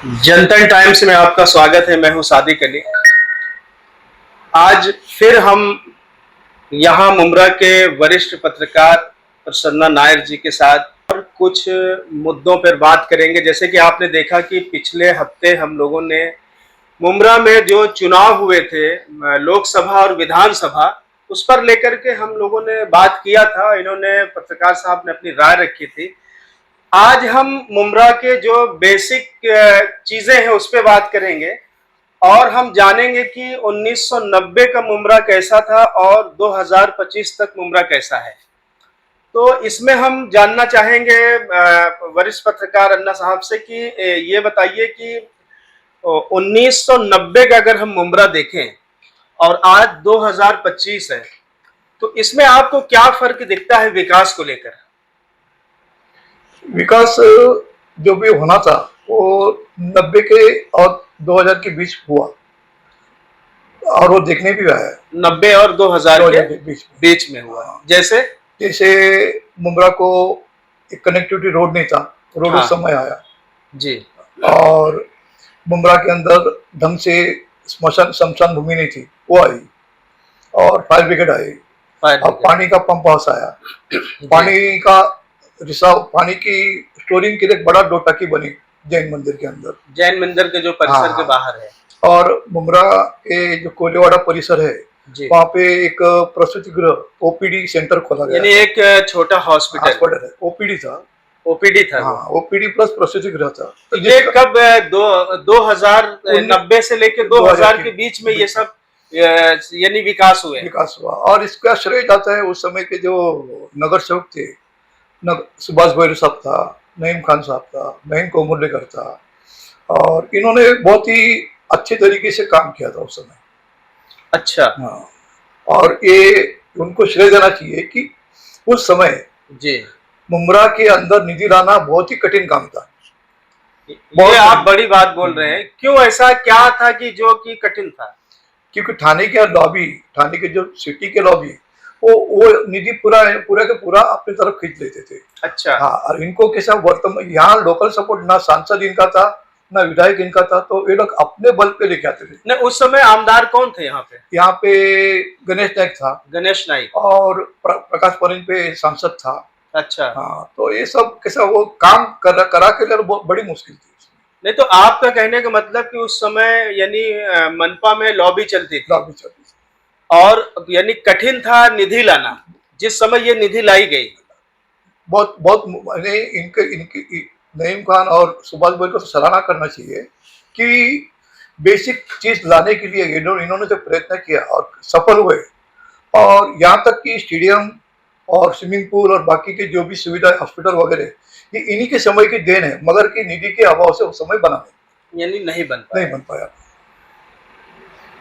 जनतन times में आपका स्वागत है। मैं हूं सादिक अली। आज फिर हम यहाँ मुमरा के वरिष्ठ पत्रकार प्रसन्ना नायर जी के साथ और कुछ मुद्दों पर बात करेंगे। जैसे कि आपने देखा कि पिछले हफ्ते हम लोगों ने मुमरा में जो चुनाव हुए थे, लोकसभा और विधानसभा, उस पर लेकर के हम लोगों ने बात किया था। इन्होंने पत्रकार साहब ने अपनी राय रखी थी। आज हम मुमरा के जो बेसिक चीजें हैं उस पर बात करेंगे और हम जानेंगे कि 1990 का मुमरा कैसा था और 2025 तक मुमरा कैसा है। तो इसमें हम जानना चाहेंगे वरिष्ठ पत्रकार अन्ना साहब से कि ये बताइए कि 1990 का अगर हम मुमरा देखें और आज 2025 है, तो इसमें आपको क्या फर्क दिखता है विकास को लेकर? विकास जो भी होना था वो 90 के और 2000 के बीच हुआ और वो देखने भी आया। 90 और 2000 के बीच में हुआ। जैसे मुमरा को एक कनेक्टिविटी रोड नहीं था, रोड उस समय आया जी। और मुमरा के अंदर ढंग से शमशान भूमि नहीं थी, वो आई और फायर ब्रिगेड आई और पानी का पंप हाउस आया। पानी का रिसाव, पानी की स्टोरिंग के लिए एक बड़ा दो टाकी बनी जैन मंदिर के अंदर, जैन मंदिर के जो परिसर के बाहर है। और मुमरा के जो कोलेवाड़ा परिसर है वहाँ पे एक प्रसूति गृह ओपीडी सेंटर खोला गया, यानी एक छोटा हॉस्पिटल है, ओपीडी था। ओपीडी था। हाँ, ओपीडी प्लस प्रसूति गृह था। तो ये कब 2090 से लेकर 2000 के बीच में ये सब यानी विकास हुआ और इसका श्रेय जाता है उस समय के जो नगर सेवक थे, सुभाष भैरू साहब था, नईम खान साहब था, महीन कोमुरलेकर था, और इन्होंने बहुत ही अच्छे तरीके से काम किया था उस समय। अच्छा। हाँ, और ये उनको श्रेय देना चाहिए कि उस समय जी मुमरा के अंदर निधि लाना बहुत ही कठिन काम था। ये आप बड़ी बात बोल रहे हैं। क्यों, ऐसा क्या था कि जो कि कठिन था? क्योंकि थाने के लॉबी, थाने के जो सिटी के लॉबी, वो निधि पूरा के पूरा अपनी तरफ खींच लेते थे। अच्छा। हाँ, और इनको कैसा वर्तमान यहाँ लोकल सपोर्ट ना सांसद इनका था ना विधायक इनका था, तो ये लोग अपने बल पे लेके आते थे। नहीं, उस समय आमदार कौन थे यहाँ पे? यहाँ पे गणेश नाइक था, गणेश नाइक, और प्रकाश परिन पे सांसद था। अच्छा। हाँ, तो ये सब कैसा वो काम करा के लिए बड़ी मुश्किल थी। नहीं, तो आपका कहने का मतलब कि उस समय यानी मनपा में लॉबी चलती थी और यानी कठिन था निधि लाना। जिस समय ये निधि लाई गई, बहुत इनके नईम खान और सुभाष भाई को सराहना करना चाहिए कि बेसिक चीज लाने के लिए इन्होंने जो प्रयत्न किया और सफल हुए, और यहाँ तक कि स्टेडियम और स्विमिंग पूल और बाकी के जो भी सुविधा, हॉस्पिटल वगैरह, ये इन्हीं के समय की देन है, मगर की निधि के अभाव से उस समय बना यानी नहीं बन पाया।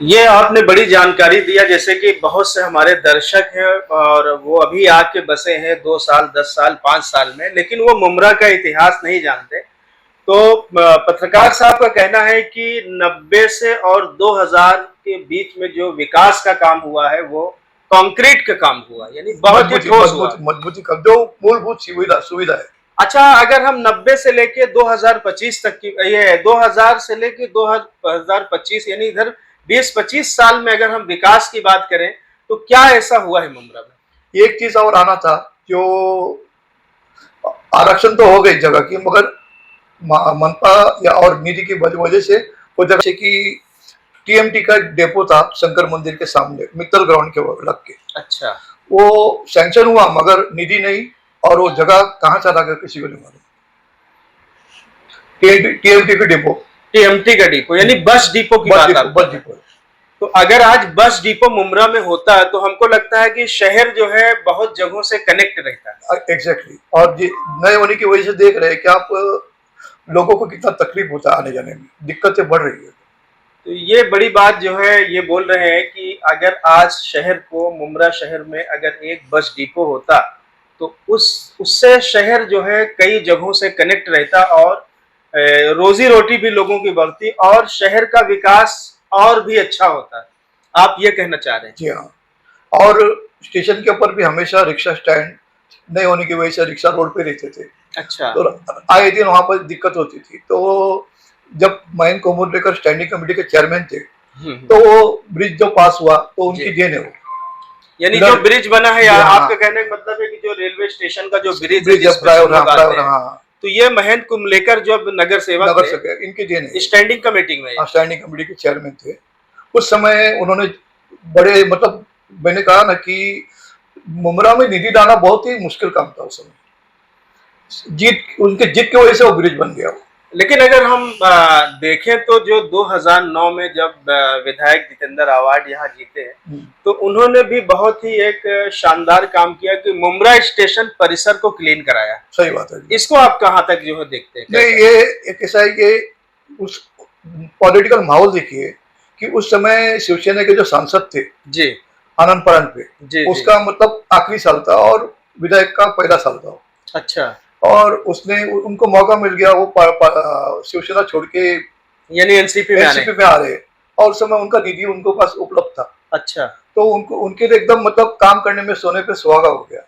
ये आपने बड़ी जानकारी दिया। जैसे कि बहुत से हमारे दर्शक हैं और वो अभी आके बसे हैं 2 साल, 10 साल, 5 साल में, लेकिन वो मुमरा का इतिहास नहीं जानते। तो पत्रकार साहब का कहना है कि 90 से और 2000 के बीच में जो विकास का काम हुआ है वो कंक्रीट का काम हुआ, यानी बहुत ही ठोस हुआ, मजबूती का जो मूलभूत सुविधा है। अच्छा, अगर हम 90 से लेके 2025 तक की, ये 2000 से लेके 2025 यानी इधर 20-25 साल में अगर हम विकास की बात करें तो क्या ऐसा हुआ है मुमरा में? एक चीज और आना था, जो आरक्षण तो हो गई जगह की, मगर मनपा या और निधि की वजह से वो जगह से कि टीएमटी का डेपो था शंकर मंदिर के सामने मित्तल ग्राउंड के लग के। अच्छा। वो सैंक्शन हुआ मगर निधि नहीं, और वो जगह कहाँ चला गया किसी को नहीं मालूम। टीएमटी का डिपो यानी बस डिपो की बात आप? Bus depot. तो अगर आज बस डिपो मुमरा में होता है तो हमको लगता है कि शहर जो है बहुत जगहों से कनेक्ट रहता है। एग्जैक्टली। और नए होने की वजह से देख रहे हैं कि आप लोगों को कितना तकलीफ होता है, आने जाने में दिक्कतें बढ़ रही है। तो ये बड़ी बात जो है ये बोल रहे हैं कि अगर आज शहर को, मुमरा शहर में अगर एक बस डिपो होता तो उससे शहर जो है कई जगहों से कनेक्ट रहता और रोजी रोटी भी लोगों की बढ़ती और शहर का विकास और भी अच्छा होता है। आप ये कहना चाह रहे हैं? जी हाँ। और स्टेशन के ऊपर भी हमेशा रिक्शा स्टैंड नहीं होने की वजह से रिक्शा रोड पे रहते थे। अच्छा। तो आए दिन वहां पर दिक्कत होती थी, तो जब महेंद्र कोमुरलेकर स्टैंडिंग कमेटी के चेयरमैन थे, हम्म, तो वो ब्रिज जो पास हुआ तो उनकी जी। देन है वो। यानी उधर जो ब्रिज बना है, हाँ, आपका कहने का मतलब है कि जो रेलवे स्टेशन का जो ब्रिज है ब्रिज जिस पे फ्लाईओवर, सब हाँ लोग आते फ्लाईओवर, हैं, हाँ तो ये महेंद्र कुमलेकर जो अब नगर सेवक नगर थे, से इनकी देन है। स्टैंडिंग कमेटी में। हाँ, स्टैंडिंग कमेटी के चेयरमैन थे उस समय। उन्होंने बड़े मतलब, मैंने कहा ना कि मुमरा में निधि लाना बहुत ही मुश्किल काम था उस समय। उनके जीत की वजह से वो ब्रिज बन गया वो। लेकिन अगर हम देखें तो जो 2009 में जब विधायक जितेंद्र आवाड यहाँ जीते, तो उन्होंने भी बहुत ही एक शानदार काम किया कि मुमरा स्टेशन परिसर को क्लीन कराया। सही बात है। इसको आप कहाँ तक जो है देखते हैं? नहीं, ये एक ऐसा है कि उस पॉलिटिकल माहौल देखिए कि उस समय शिवसेना के जो सांसद थे जी आनंद परांजपे पे, जी जी। उसका मतलब आखिरी साल था और विधायक का पहला साल था। अच्छा, और उसने उनको मौका मिल गया, वो शिवसेना छोड़ के यानी एनसीपी में आने। एनसीपी में आ रहे, और उस समय उनका निधि उनको पास उपलब्ध था। अच्छा, तो उनको उनके लिए एकदम मतलब काम करने में सोने पे सुहागा हो गया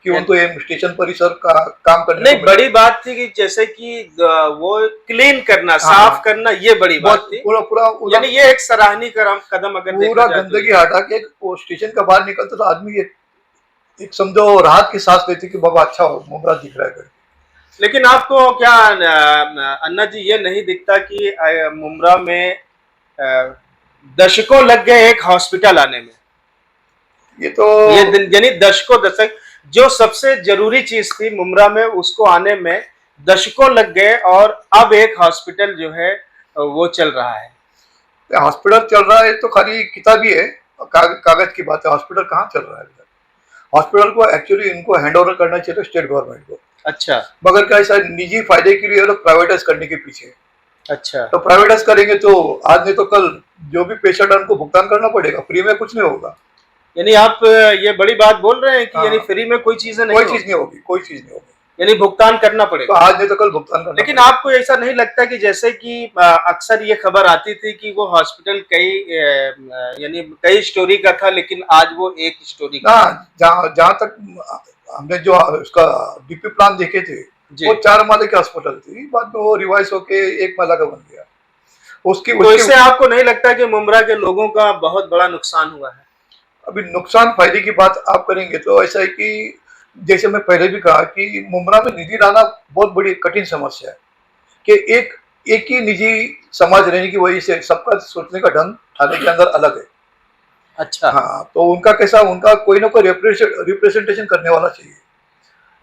कि यानी उनको ये स्टेशन परिसर का काम करने को नहीं, मिला। बड़ी बात थी कि जैसे कि वो क्लीन करना, हाँ, साफ करना, ये बड़ी बात बहुत थी। पूरा पूरा यानी ये एक सराहनीय कदम अगर देखा पूरा जाए तो गंदगी ये। हटा के वो स्टेशन का बाहर निकलता तो आदमी एक समझो राहत की सांस लेती कि बाबा अच्छा हो, मुमरा दिख रहा है करके। लेकिन आपको क्या अन्ना जी ये नहीं दिखता कि मुमरा में अ, दशकों लग गए एक हॉस्पिटल आने में? ये तो ये यानी दशकों दशक जो सबसे जरूरी चीज थी मुमरा में, उसको आने में दशकों लग गए, और अब एक हॉस्पिटल जो है वो चल रहा है। हॉस्पिटल चल रहा है तो खाली किताबी है, कागज की बात है। हॉस्पिटल कहाँ चल रहा है? हॉस्पिटल को एक्चुअली इनको हैंड ओवर करना चाहिए स्टेट गवर्नमेंट को। अच्छा मगर क्या ऐसा निजी फायदे के लिए लोग प्राइवेटाइज करने के पीछे है। अच्छा। तो प्राइवेटाइज करेंगे तो आज नहीं तो कल जो भी पेशेंट है उनको भुगतान करना पड़ेगा, फ्री में कुछ नहीं होगा। यानी आप ये बड़ी बात बोल रहे हैं कि यानी हाँ, फ्री में कोई चीजें नहीं कोई चीज होगी, नहीं होगी, कोई चीज नहीं होगी। यानी भुगतान करना तो पड़ेगा। आज नहीं तो कल भुगतान करना लेकिन पड़ेगा। आपको ऐसा नहीं लगता कि जैसे कि अक्सर ये खबर आती थी कि वो हॉस्पिटल यानी कई स्टोरी का था, लेकिन आज वो एक स्टोरी ना, का है? जहाँ जहाँ तक हमने जो उसका डीपी प्लान देखे थे, जी। वो 4 माले की हॉस्पिटल थी, बाद में वो रिवाइज होके 1 माला का बन गया। उसकी तो उसकी इससे आपको नहीं लगता कि मुमरा के लोगों का बहुत बड़ा नुकसान हुआ है? अभी नुकसान फायदे की बात आप करेंगे तो ऐसा है कि जैसे मैं पहले भी कहा कि मुमरा में निधि लाना बहुत बड़ी कठिन समस्या है कि एक ही निजी समाज रहने की वजह से सबका सोचने का ढंग थाने के अंदर अलग है। अच्छा। हाँ, तो उनका कैसा, उनका कोई ना कोई रिप्रेजेंटेशन करने वाला चाहिए।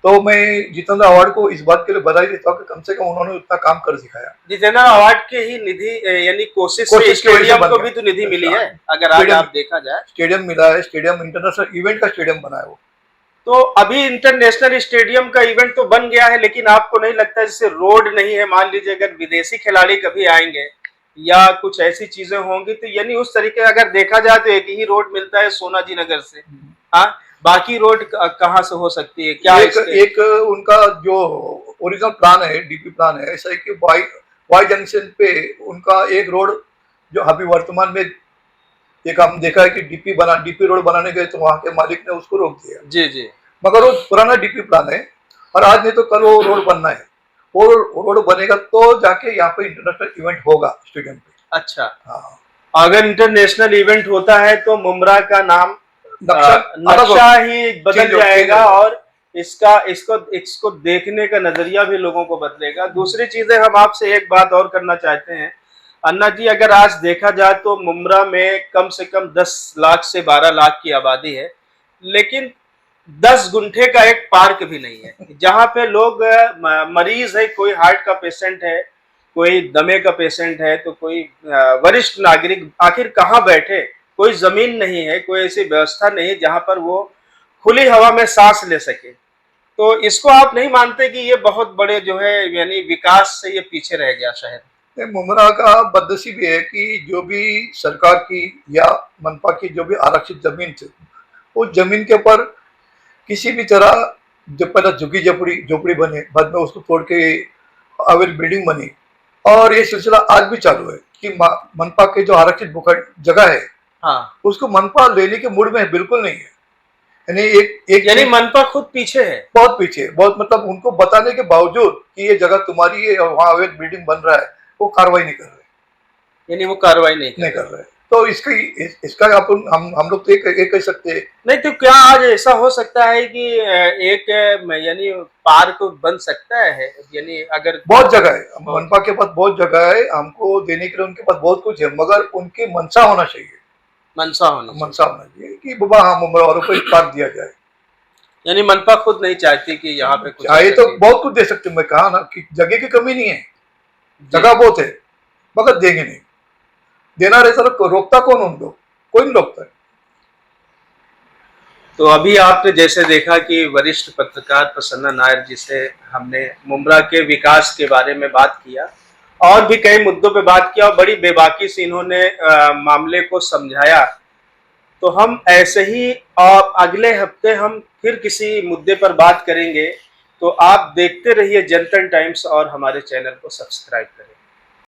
तो मैं जितेंद्र अवार्ड को इस बात के लिए बधाई देता हूँ कि कम से कम उन्होंने उतना काम कर दिखाया। जितेंद्र अवार्ड के ही निधि यानी कोशिश से कोशिश की वजह से स्टेडियम बन को गया। भी तो निधि मिली है, अगर आज स्टेडियम आप देखा जाए। स्टेडियम मिला है, स्टेडियम इंटरनेशनल इवेंट का स्टेडियम बना है वो। तो अभी इंटरनेशनल स्टेडियम का इवेंट तो बन गया है, लेकिन आपको नहीं लगता जैसे रोड नहीं है, मान लीजिए अगर विदेशी खिलाड़ी कभी आएंगे या कुछ ऐसी चीजें होंगी, तो यानी उस तरीके अगर देखा जाए तो एक ही रोड मिलता है सोनाजी नगर से। हाँ, बाकी रोड कहाँ से हो सकती है? क्या एक उनका जो ओरिजिनल प्लान है, डीपी प्लान है, ऐसा है कि वाई जंक्शन पे उनका एक रोड जो अभी वर्तमान में एक हम देखा है कि डीपी रोड बनाने गए तो वहां के मालिक ने उसको रोक दिया। जी जी। मगर वो पुराना डीपी प्लान है और आज नहीं तो कल वो रोड बनना है। वो रोड बनेगा तो जाके यहाँ पे इंटरनेशनल इवेंट होगा स्टेडियम पे। अच्छा, हाँ, अगर इंटरनेशनल इवेंट होता है तो मुमरा का नाम नक्शा नक्शा ही बदल चेंज जाएगा, होगा। और इसका इसको इसको देखने का नजरिया भी लोगों को बदलेगा। दूसरी चीजें हम आपसे एक बात और करना चाहते हैं अन्ना जी, अगर आज देखा जाए तो मुमरा में कम से कम 10 लाख से 12 लाख की आबादी है, लेकिन 10 गुंठे का एक पार्क भी नहीं है जहां पे लोग मरीज है, कोई हार्ट का पेशेंट है, कोई दमे का पेशेंट है, तो कोई वरिष्ठ नागरिक आखिर कहाँ बैठे? कोई जमीन नहीं है, कोई ऐसी व्यवस्था नहीं है जहां पर वो खुली हवा में सांस ले सके। तो इसको आप नहीं मानते कि ये बहुत बड़े जो है यानी विकास से ये पीछे रह गया शहर? मुमरा का बदनसीब ये है कि जो भी सरकार की या मनपा की जो भी आरक्षित जमीन थी, उस जमीन के ऊपर किसी भी तरह जब पहले झुग्गी झोपड़ी झोपड़ी बने, बाद में उसको तोड़ के अवेल बिल्डिंग बनी, और ये सिलसिला आज भी चालू है कि मनपा के जो आरक्षित भूखंड जगह है, हाँ, उसको मनपा लेने के मूड में बिल्कुल नहीं है। यानी एक यानी मनपा खुद पीछे है। बहुत पीछे, बहुत मतलब उनको बताने के बावजूद कि ये जगह तुम्हारी है और वहाँ अवैध बिल्डिंग बन रहा है, वो कार्रवाई नहीं कर रहे, यानी वो कार्रवाई नहीं नहीं कर रहे। तो इसका अपन हम लोग तो ये कह सकते हैं। नहीं तो क्या आज ऐसा हो सकता है कि एक यानी पार्क बन सकता है, यानी अगर बहुत जगह है, मनपा के पास बहुत जगह है, हमको देने के लिए उनके पास बहुत कुछ है, मगर उनकी मंशा होना चाहिए, मनसा होनी चाहिए। मंशा होना चाहिए कि बाबा हाँ मुंबई वालों को एक पार्क दिया जाए। यानी मनपा खुद नहीं चाहती कि यहाँ पे कुछ चाहे ऐसा तो चीज- बहुत कुछ दे सकते, मैं कहा ना कि जगह की कमी नहीं है, जी। जगह बहुत है, मगर देंगे नहीं। देना रहता तो रोकता कौन उनको, कोई नहीं रोकता है। तो अभी आपने जैसे देखा कि वरिष्ठ पत्रकार प्रसन्ना नायर जी से हमने मुंब्रा के विकास के बारे में बात किया और भी कई मुद्दों पे बात किया और बड़ी बेबाकी से इन्होंने मामले को समझाया। तो हम ऐसे ही और अगले हफ्ते हम फिर किसी मुद्दे पर बात करेंगे। तो आप देखते रहिए जनतन टाइम्स और हमारे चैनल को सब्सक्राइब करें।